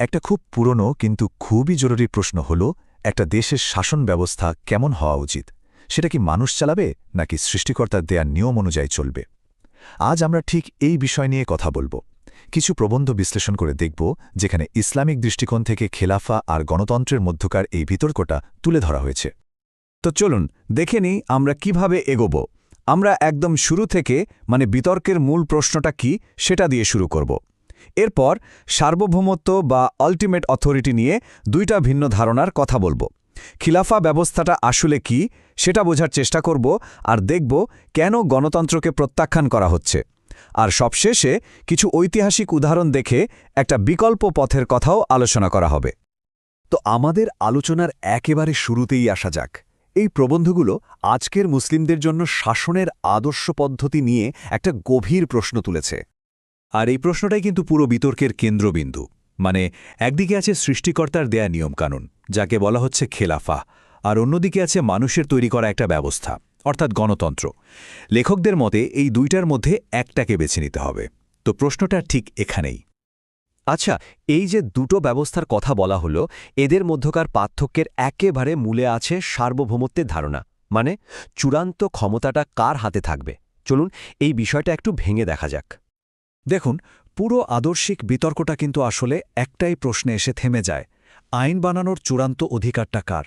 একটা খুব পুরনো কিন্তু খুবই জরুরি প্রশ্ন হল একটা দেশের শাসন ব্যবস্থা কেমন হওয়া উচিত সেটা কি মানুষ চালাবে নাকি সৃষ্টিকর্তার দেয়া নিয়ম অনুযায়ী চলবে আজ আমরা ঠিক এই বিষয় নিয়ে কথা বলবো কিছু প্রবন্ধ বিশ্লেষণ করে দেখব যেখানে ইসলামিক দৃষ্টিকোণ থেকে খেলাফা আর গণতন্ত্রের মধ্যকার এই বিতর্কটা তুলে ধরা হয়েছে। তো চলুন দেখে নিই আমরা কিভাবে এগোব। আমরা একদম শুরু থেকে বিতর্কের মূল প্রশ্নটা কি সেটা দিয়ে শুরু করব। এরপর সার্বভৌমত্ব বা আল্টিমেট অথরিটি নিয়ে দুইটা ভিন্ন ধারণার কথা বলবো। খিলাফা ব্যবস্থাটা আসলে কি সেটা বোঝার চেষ্টা করব আর দেখব কেন গণতন্ত্রকে প্রত্যাখ্যান করা হচ্ছে। আর সবশেষে কিছু ঐতিহাসিক উদাহরণ দেখে একটা বিকল্প পথের কথাও আলোচনা করা হবে। তো আমাদের আলোচনার একেবারে শুরুতেই আসা যাক। এই প্রবন্ধগুলো আজকের মুসলিমদের জন্য শাসনের আদর্শ পদ্ধতি নিয়ে একটা গভীর প্রশ্ন তুলেছে। আর এই প্রশ্নটাই কিন্তু পুরো বিতর্কের কেন্দ্রবিন্দু। একদিকে আছে সৃষ্টিকর্তার দেয়া নিয়মকানুন, যাকে বলা হচ্ছে খেলাফা, আর অন্যদিকে আছে মানুষের তৈরি করা একটা ব্যবস্থা, অর্থাৎ গণতন্ত্র। লেখকদের মতে এই দুইটার মধ্যে একটাকে বেছে নিতে হবে। তো প্রশ্নটা ঠিক এখানেই। আচ্ছা, এই যে দুটো ব্যবস্থার কথা বলা হলো, এদের মধ্যকার পার্থক্যের একেবারে মূলে আছে সার্বভৌমত্বের ধারণা। চূড়ান্ত ক্ষমতাটা কার হাতে থাকবে। চলুন এই বিষয়টা একটু ভেঙে দেখা যাক। দেখুন, পুরো আদর্শিক বিতর্কটা কিন্তু আসলে একটাই প্রশ্নে এসে থেমে যায়, আইন বানানোর চূড়ান্ত অধিকারটা কার।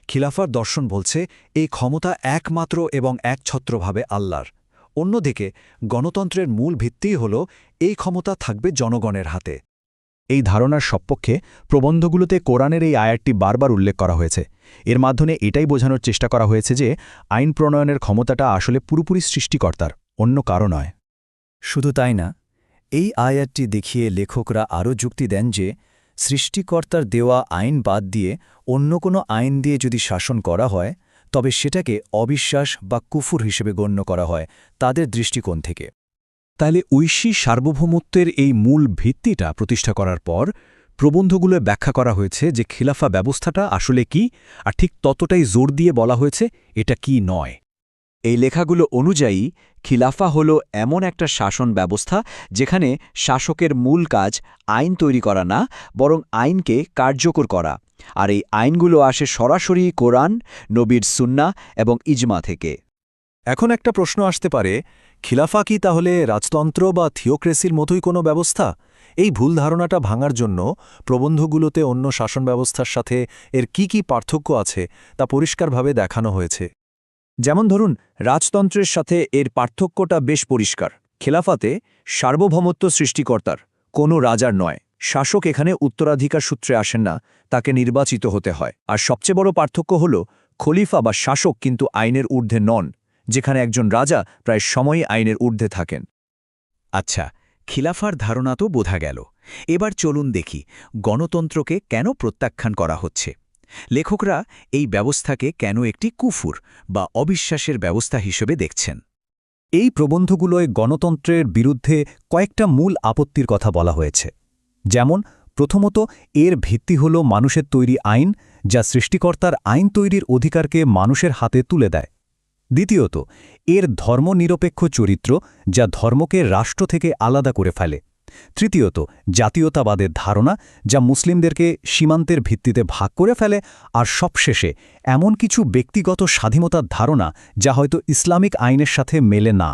খিলাফার দর্শন বলছে এই ক্ষমতা একমাত্র এবং একছত্রভাবে আল্লাহর। অন্যদিকে গণতন্ত্রের মূল ভিত্তিই হল এই ক্ষমতা থাকবে জনগণের হাতে। এই ধারণার সপক্ষে প্রবন্ধগুলোতে কোরআনের এই আয়াতটি বারবার উল্লেখ করা হয়েছে। এর মাধ্যমে এটাই বোঝানোর চেষ্টা করা হয়েছে যে আইন প্রণয়নের ক্ষমতাটা আসলে পুরোপুরি সৃষ্টিকর্তার, অন্য কারো নয়। শুধু তাই না, এই আয়াতটি দেখিয়ে লেখকরা আরও যুক্তি দেন যে সৃষ্টিকর্তার দেওয়া আইন বাদ দিয়ে অন্য কোনো আইন দিয়ে যদি শাসন করা হয় তবে সেটাকে অবিশ্বাস বা কুফুর হিসেবে গণ্য করা হয় তাদের দৃষ্টিকোণ থেকে। তাহলে ঐশী সার্বভৌমত্বের এই মূল ভিত্তিটা প্রতিষ্ঠা করার পর প্রবন্ধগুলোয় ব্যাখ্যা করা হয়েছে যে খিলাফা ব্যবস্থাটা আসলে কি, আর ঠিক ততটাই জোর দিয়ে বলা হয়েছে এটা কি নয়। এই লেখাগুলো অনুযায়ী খিলাফা হল এমন একটা শাসন ব্যবস্থা যেখানে শাসকের মূল কাজ আইন তৈরি করা না, বরং আইনকে কার্যকর করা। আর এই আইনগুলো আসে সরাসরি কোরআন, নবীর সুন্নাহ এবং ইজমা থেকে। এখন একটা প্রশ্ন আসতে পারে, খিলাফা কি তাহলে রাজতন্ত্র বা থিওক্রেসির মতোই কোনো ব্যবস্থা? এই ভুল ধারণাটা ভাঙার জন্য প্রবন্ধগুলোতে অন্য শাসন ব্যবস্থার সাথে এর কি পার্থক্য আছে তা পরিষ্কারভাবে দেখানো হয়েছে। যেমন ধরুন, রাজতন্ত্রের সাথে এর পার্থক্যটা বেশ পরিষ্কার। খেলাফাতে সার্বভৌমত্ব সৃষ্টিকর্তার, কোনো রাজার নয়। শাসক এখানে উত্তরাধিকার সূত্রে আসেন না, তাকে নির্বাচিত হতে হয়। আর সবচেয়ে বড় পার্থক্য হল খলিফা বা শাসক কিন্তু আইনের ঊর্ধ্বে নন, যেখানে একজন রাজা প্রায় সময়ই আইনের ঊর্ধ্বে থাকেন। আচ্ছা, খিলাফার ধারণা তো বোঝা গেল। এবার চলুন দেখি গণতন্ত্রকে কেন প্রত্যাখ্যান করা হচ্ছে। লেখকরা এই ব্যবস্থাকে কেন একটি কুফুর বা অবিশ্বাসের ব্যবস্থা হিসেবে দেখছেন। এই প্রবন্ধগুলোয় গণতন্ত্রের বিরুদ্ধে কয়েকটা মূল আপত্তির কথা বলা হয়েছে। যেমন, প্রথমত, এর ভিত্তি হল মানুষের তৈরি আইন, যা সৃষ্টিকর্তার আইন তৈরির অধিকারকে মানুষের হাতে তুলে দেয়। দ্বিতীয়ত, এর ধর্মনিরপেক্ষ চরিত্র, যা ধর্মকে রাষ্ট্র থেকে আলাদা করে ফেলে। তৃতীয়ত, জাতীয়তাবাদের ধারণা, যা মুসলিমদেরকে সীমান্তের ভিত্তিতে ভাগ করে ফেলে। আর সবশেষে এমন কিছু ব্যক্তিগত স্বাধীনতার ধারণা যা হয়তো ইসলামিক আইনের সাথে মেলে না।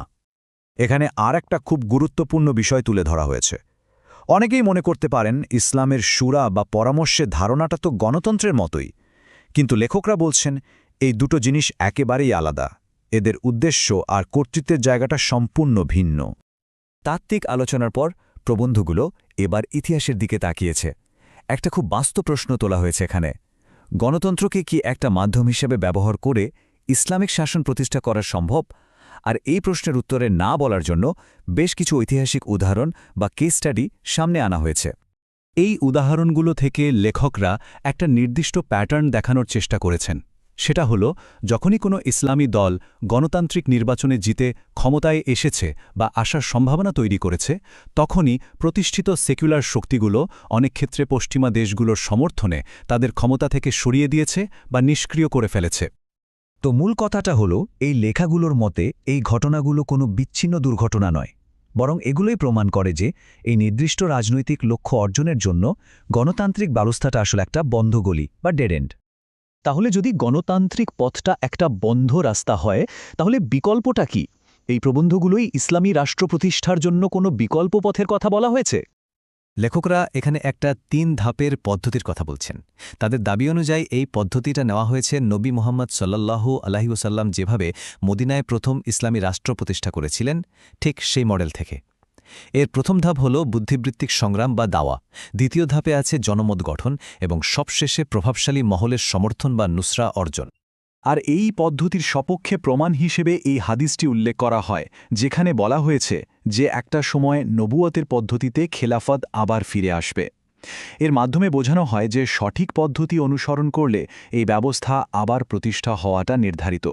এখানে আর একটা খুব গুরুত্বপূর্ণ বিষয় তুলে ধরা হয়েছে। অনেকেই মনে করতে পারেন ইসলামের শুরা বা পরামর্শের ধারণাটা তো গণতন্ত্রের মতোই, কিন্তু লেখকরা বলছেন এই দুটো জিনিস একেবারেই আলাদা। এদের উদ্দেশ্য আর কর্তৃত্বের জায়গাটা সম্পূর্ণ ভিন্ন। তাত্ত্বিক আলোচনার পর প্রবন্ধগুলো এবার ইতিহাসের দিকে তাকিয়েছে। একটা খুব বাস্তব প্রশ্ন তোলা হয়েছে এখানে, গণতন্ত্রকে কি একটা মাধ্যম হিসেবে ব্যবহার করে ইসলামিক শাসন প্রতিষ্ঠা করা সম্ভব? আর এই প্রশ্নের উত্তরে না বলার জন্য বেশ কিছু ঐতিহাসিক উদাহরণ বা কেস স্টাডি সামনে আনা হয়েছে। এই উদাহরণগুলো থেকে লেখকরা একটা নির্দিষ্ট প্যাটার্ন দেখানোর চেষ্টা করেছেন। সেটা হলো, যখনই কোনো ইসলামী দল গণতান্ত্রিক নির্বাচনে জিতে ক্ষমতায় এসেছে বা আসার সম্ভাবনা তৈরি করেছে, তখনই প্রতিষ্ঠিত সেকুলার শক্তিগুলো অনেক ক্ষেত্রে পশ্চিমা দেশগুলোর সমর্থনে তাদের ক্ষমতা থেকে সরিয়ে দিয়েছে বা নিষ্ক্রিয় করে ফেলেছে। তো মূল কথাটা হলো, এই লেখাগুলোর মতে এই ঘটনাগুলো কোনো বিচ্ছিন্ন দুর্ঘটনা নয়, বরং এগুলোই প্রমাণ করে যে এই নির্দিষ্ট রাজনৈতিক লক্ষ্য অর্জনের জন্য গণতান্ত্রিক ব্যবস্থাটা আসলে একটা বন্ধ গলি বা ডেড এন্ড। তাহলে যদি গণতান্ত্রিক পথটা একটা বন্ধ রাস্তা হয়, তাহলে বিকল্পটা কি? এই প্রবন্ধগুলোই ইসলামী রাষ্ট্র প্রতিষ্ঠার জন্য কোনো বিকল্প পথের কথা বলা হয়েছে? লেখকরা এখানে একটা 3 ধাপের পদ্ধতির কথা বলছেন। তাদের দাবি অনুযায়ী এই পদ্ধতিটা নেওয়া হয়েছে নবী মুহাম্মদ সাল্লাল্লাহু আলাইহি ওয়াসাল্লাম যেভাবে মদিনায় প্রথম ইসলামী রাষ্ট্র প্রতিষ্ঠা করেছিলেন, ঠিক সেই মডেল থেকে। এর প্রথম ধাপ হল বুদ্ধিবৃত্তিক সংগ্রাম বা দাওয়া, দ্বিতীয় ধাপে আছে জনমত গঠন এবং সবশেষে প্রভাবশালী মহলের সমর্থন বা নুসরা অর্জন। আর এই পদ্ধতির সপক্ষে প্রমাণ হিসেবে এই হাদিসটি উল্লেখ করা হয়, যেখানে বলা হয়েছে যে একটা সময় নবুয়তের পদ্ধতিতে খেলাফত আবার ফিরে আসবে। এর মাধ্যমে বোঝানো হয় যে সঠিক পদ্ধতি অনুসরণ করলে এই ব্যবস্থা আবার প্রতিষ্ঠা হওয়াটা নির্ধারিত।